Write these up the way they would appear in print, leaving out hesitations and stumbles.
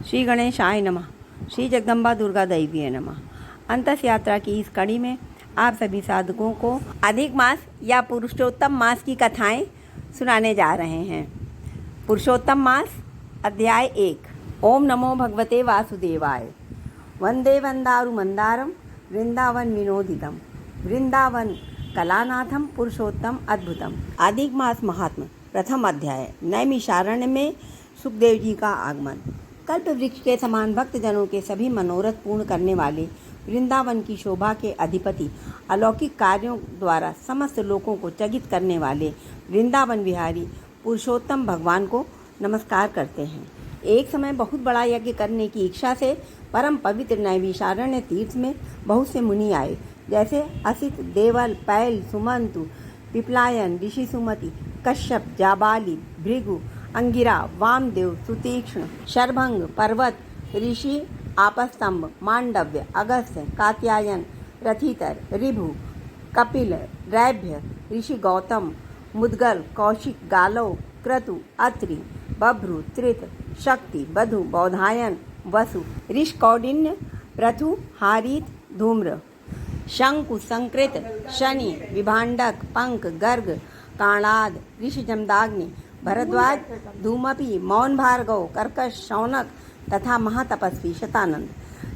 श्री गणेशाय नमः। श्री जगदम्बा दुर्गा दैवीय नमः। अंतस यात्रा की इस कड़ी में आप सभी साधकों को अधिक मास या पुरुषोत्तम मास की कथाएं सुनाने जा रहे हैं। पुरुषोत्तम मास अध्याय 1। ओम नमो भगवते वासुदेवाय। वंदे वंदारु मंदारम वृंदावन विनोदितम वृंदावन कलानाथम पुरुषोत्तम अद्भुतम। अधिक मास महात्म प्रथम अध्याय। नैमिषारण्य में सुखदेव जी का आगमन। कल्प वृक्ष के समान भक्तजनों के सभी मनोरथ पूर्ण करने वाले वृंदावन की शोभा के अधिपति, अलौकिक कार्यों द्वारा समस्त लोगों को चकित करने वाले वृंदावन विहारी पुरुषोत्तम भगवान को नमस्कार करते हैं। एक समय बहुत बड़ा यज्ञ करने की इच्छा से परम पवित्र नैमिषारण्य तीर्थ में बहुत से मुनि आए, जैसे असित, देवल, पैल, सुमंतु, पिपलायन, ऋषि सुमति, कश्यप, जाबाली, भृगु, अंगिरा, वामदेव, सुतीक्ष्ण, शरभंग, पर्वत, ऋषि आपस्तंभ, मांडव्य, अगस्त्य, कात्यायन, रथितर, ऋभु, कपिल, रैभ्य, ऋषि गौतम, मुद्गल, कौशिक, गालव, क्रतु, अत्रि, बभ्रु, त्रित, शक्ति, बधु, बौधायन, वसु, ऋषि कौंडिन्य, पृथु, हारीत, धूम्र, शंकु, संकृत, शनि, विभांडक, पंक, गर्ग, काणाद, ऋषि जमदाग्नि, भरद्वाज, धूमपी, मौन भार्गव, कर्कश, शौनक तथा महातपस्वी शतानंद,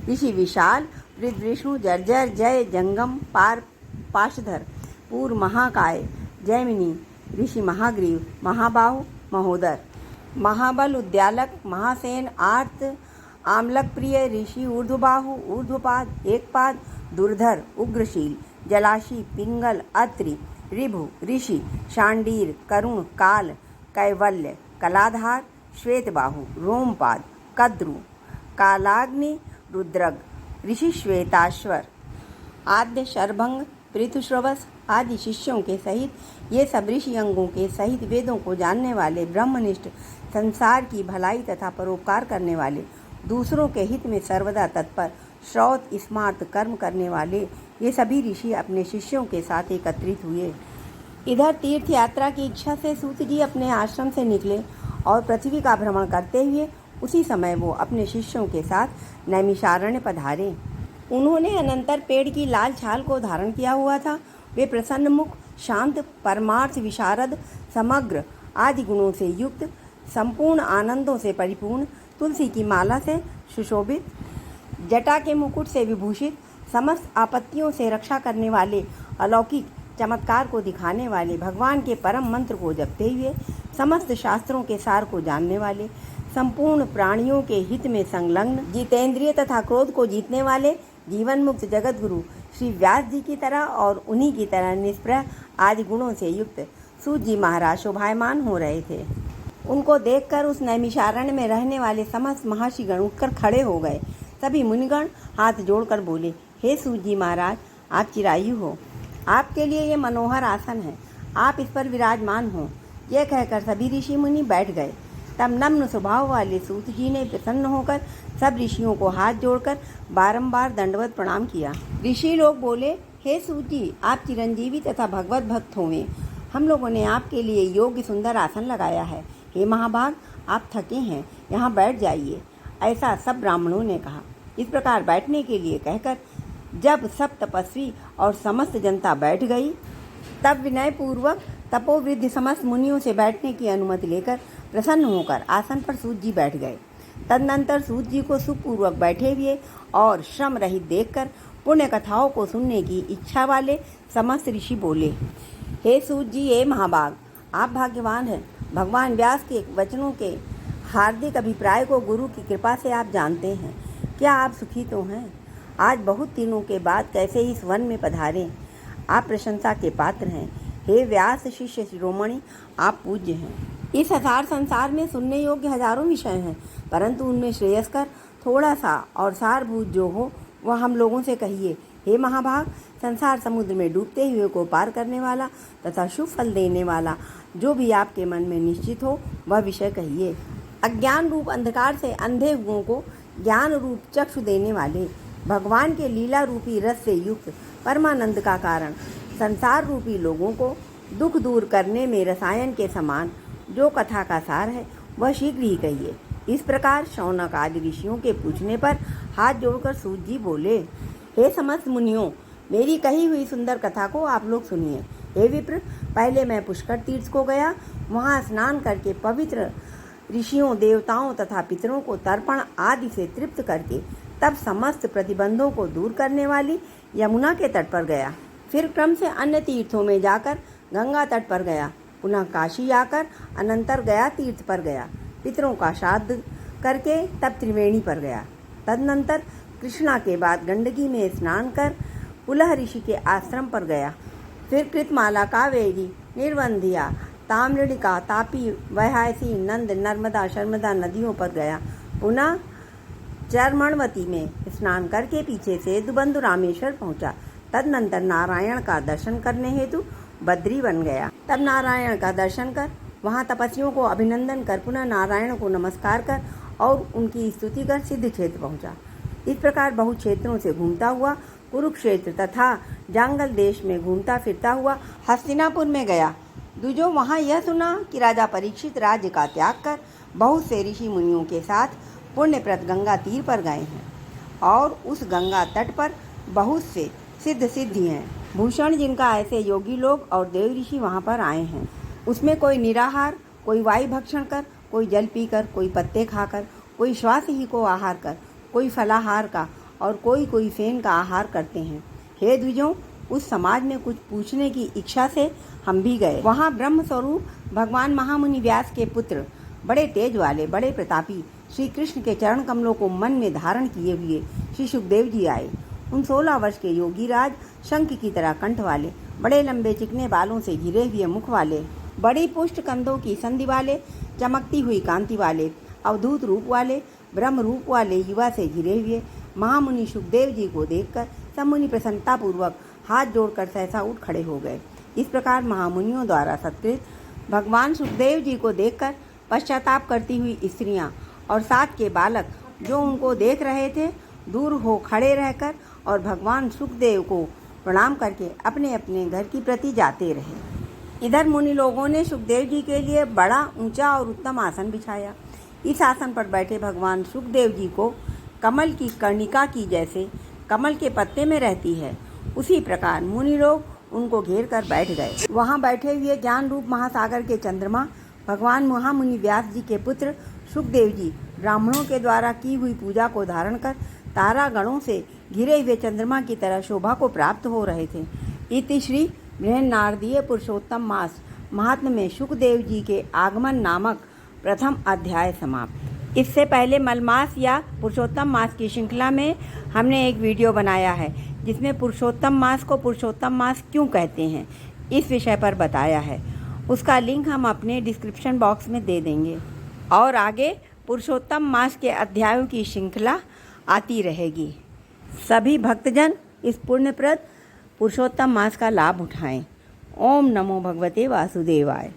ऋषि विशाल, वृद्ध, जर्जर, जय, जंगम, पार, पाशधर, पूर्व, महाकाय, जैमिनी, ऋषि महाग्रीव, महाबाहु, महोदर, महाबल, उद्यालक, महासेन, आर्त, आमलक प्रिय, ऋषि ऊर्ध्वबाहु, ऊर्ध्वपाद, एकपाद, दुर्धर, उग्रशील, जलाशी, पिंगल, अत्रि, ऋभु, ऋषि, शांडीर, करुण, काल, कैवल्य, कलाधार, श्वेतबाहु, रोमपाद, कद्रु, कालाग्नि, रुद्रग, ऋषि श्वेताश्वर, आद्य, शरभंग, पृथुश्रवस आदि शिष्यों के सहित ये सब ऋषि अंगों के सहित वेदों को जानने वाले, ब्रह्मनिष्ठ, संसार की भलाई तथा परोपकार करने वाले, दूसरों के हित में सर्वदा तत्पर, श्रौत स्मार्त कर्म करने वाले ये सभी ऋषि अपने शिष्यों के साथ एकत्रित हुए। इधर तीर्थ यात्रा की इच्छा से सूत जी अपने आश्रम से निकले और पृथ्वी का भ्रमण करते हुए उसी समय वो अपने शिष्यों के साथ नैमिषारण्य पधारे। उन्होंने अनंतर पेड़ की लाल छाल को धारण किया हुआ था। वे प्रसन्न मुख, शांत, परमार्थ विशारद, समग्र आदि गुणों से युक्त, संपूर्ण आनंदों से परिपूर्ण, तुलसी की माला से सुशोभित, जटा के मुकुट से विभूषित, समस्त आपत्तियों से रक्षा करने वाले, अलौकिक चमत्कार को दिखाने वाले, भगवान के परम मंत्र को जपते हुए समस्त शास्त्रों के सार को जानने वाले, संपूर्ण प्राणियों के हित में संलग्न, जितेंद्रिय तथा क्रोध को जीतने वाले, जीवन मुक्त जगत गुरु श्री व्यास जी की तरह और उन्हीं की तरह निष्प्रह आदि गुणों से युक्त सूत जी महाराज शोभायमान हो रहे थे। उनको देखकर उस नैमिषारण्य में रहने वाले समस्त महर्षिगण उठकर खड़े हो गए। सभी मुनिगण हाथ जोड़कर बोले, हे सूत जी महाराज, आप चिरायु हो, आपके लिए ये मनोहर आसन है, आप इस पर विराजमान हो। यह कहकर सभी ऋषि मुनि बैठ गए। तब नम्र स्वभाव वाले सूत जी ने प्रसन्न होकर सब ऋषियों को हाथ जोड़कर बारंबार दंडवत प्रणाम किया। ऋषि लोग बोले, हे सूत जी, आप चिरंजीवी तथा भगवत भक्त होवें। हम लोगों ने आपके लिए योग्य सुंदर आसन लगाया है। हे महाभाग, आप थके हैं, यहाँ बैठ जाइए। ऐसा सब ब्राह्मणों ने कहा। इस प्रकार बैठने के लिए कहकर जब सब तपस्वी और समस्त जनता बैठ गई, तब विनय पूर्वक तपोवृद्ध समस्त मुनियों से बैठने की अनुमति लेकर प्रसन्न होकर आसन पर सूत जी बैठ गए। तदनंतर सूत जी को सुखपूर्वक बैठे हुए और श्रम रहित देखकर पुण्य कथाओं को सुनने की इच्छा वाले समस्त ऋषि बोले, हे सूत जी, हे महाभाग, आप भाग्यवान हैं। भगवान व्यास के वचनों के हार्दिक अभिप्राय को गुरु की कृपा से आप जानते हैं। क्या आप सुखी तो हैं? आज बहुत दिनों के बाद कैसे इस वन में पधारे? आप प्रशंसा के पात्र हैं। हे व्यास शिष्य शिरोमणि, आप पूज्य हैं। इस असार संसार में सुनने योग्य हजारों विषय हैं, परंतु उनमें श्रेयस्कर थोड़ा सा और सारभूत जो हो वह हम लोगों से कहिए। हे महाभाग, संसार समुद्र में डूबते हुए को पार करने वाला तथा शुभ फल देने वाला जो भी आपके मन में निश्चित हो वह विषय कहिए। अज्ञान रूप अंधकार से अंधे हुओं को ज्ञान रूप चक्षु देने वाले, भगवान के लीला रूपी रस से युक्त परमानंद का कारण, संसार रूपी लोगों को दुख दूर करने में रसायन के समान जो कथा का सार है वह शीघ्र ही कहिए। इस प्रकार शौनक आदि ऋषियों के पूछने पर हाथ जोड़कर सूत जी बोले, हे समस्त मुनियों, मेरी कही हुई सुंदर कथा को आप लोग सुनिए। हे विप्र, पहले मैं पुष्कर तीर्थ को गया। वहाँ स्नान करके पवित्र ऋषियों, देवताओं तथा पितरों को तर्पण आदि से तृप्त करके तब समस्त प्रतिबंधों को दूर करने वाली यमुना के तट पर गया। फिर क्रम से अन्य तीर्थों में जाकर गंगा तट पर गया। पुनः काशी आकर अनंतर गया तीर्थ पर गया। पितरों का श्राद्ध करके तब त्रिवेणी पर गया। तदनंतर कृष्णा के बाद गंडकी में स्नान कर पुलह ऋषि के आश्रम पर गया। फिर कृतमाला, कावेरी, निर्वंधिया, ताम्रलिका, तापी, वैहायसी, नंद, नर्मदा, शर्मदा नदियों पर गया। पुनः चरमणवती में स्नान करके पीछे से दुबंधु रामेश्वर पहुंचा। तदनंतर नारायण का दर्शन करने हेतु बद्री बन गया। तब नारायण का दर्शन कर वहां तपस्वियों को अभिनंदन कर पुनः नारायण को नमस्कार कर और उनकी स्तुति कर सिद्ध क्षेत्र पहुंचा। इस प्रकार बहु क्षेत्रों से घूमता हुआ कुरुक्षेत्र तथा जांगल देश में घूमता फिरता हुआ हस्तिनापुर में गया। दूजों वहाँ यह सुना कि राजा परीक्षित राज्य का त्याग कर बहुत से ऋषि मुनियों के साथ पुण्यप्रद गंगा तीर पर गए हैं और उस गंगा तट पर बहुत से सिद्ध सिद्धि हैं, भूषण जिनका ऐसे योगी लोग और देव ऋषि वहाँ पर आए हैं। उसमें कोई निराहार, कोई वायु भक्षण कर, कोई जल पीकर, कोई पत्ते खाकर, कोई श्वास ही को आहार कर, कोई फलाहार का और कोई फेन का आहार करते हैं। हे द्विजों, उस समाज में कुछ पूछने की इच्छा से हम भी गए। वहाँ ब्रह्म स्वरूप भगवान महामुनि व्यास के पुत्र, बड़े तेज वाले, बड़े प्रतापी श्री कृष्ण के चरण कमलों को मन में धारण किए हुए श्री सुखदेव जी आए। उन 16 वर्ष के योगी राज, शंख की तरह कंठ वाले, बड़े लंबे चिकने बालों से घिरे हुए मुख वाले, बड़ी पुष्ट कंधों की संधि वाले, चमकती हुई कांति वाले, अवधूत रूप वाले, ब्रह्म रूप वाले युवा से घिरे हुए महामुनि सुखदेव जी को देखकर सब मुनि प्रसन्नता पूर्वक हाथ जोड़कर सहसा उठ खड़े हो गए। इस प्रकार महामुनियों द्वारा सत्कृत भगवान सुखदेव जी को देखकर पश्चाताप करती हुई स्त्रियां और साथ के बालक जो उनको देख रहे थे दूर हो खड़े रहकर और भगवान सुखदेव को प्रणाम करके अपने अपने घर की प्रति जाते रहे। इधर मुनि लोगों ने सुखदेव जी के लिए बड़ा ऊंचा और उत्तम आसन बिछाया। इस आसन पर बैठे भगवान सुखदेव जी को कमल की कर्णिका की जैसे कमल के पत्ते में रहती है, उसी प्रकार मुनि लोग उनको घेर कर बैठ गए। वहाँ बैठे हुए ज्ञान रूप महासागर के चंद्रमा भगवान महामुनि व्यास जी के पुत्र सुखदेव जी ब्राह्मणों के द्वारा की हुई पूजा को धारण कर तारा गणों से घिरे हुए चंद्रमा की तरह शोभा को प्राप्त हो रहे थे। इति श्री बृहन्नारदीय पुरुषोत्तम मास महात्म्य में सुखदेव जी के आगमन नामक प्रथम अध्याय समाप्त। इससे पहले मलमास या पुरुषोत्तम मास की श्रृंखला में हमने एक वीडियो बनाया है जिसमें पुरुषोत्तम मास को पुरुषोत्तम मास क्यों कहते हैं इस विषय पर बताया है। उसका लिंक हम अपने डिस्क्रिप्शन बॉक्स में दे देंगे और आगे पुरुषोत्तम मास के अध्यायों की श्रृंखला आती रहेगी। सभी भक्तजन इस पुण्यप्रद पुरुषोत्तम मास का लाभ उठाएं। ओम नमो भगवते वासुदेवाय।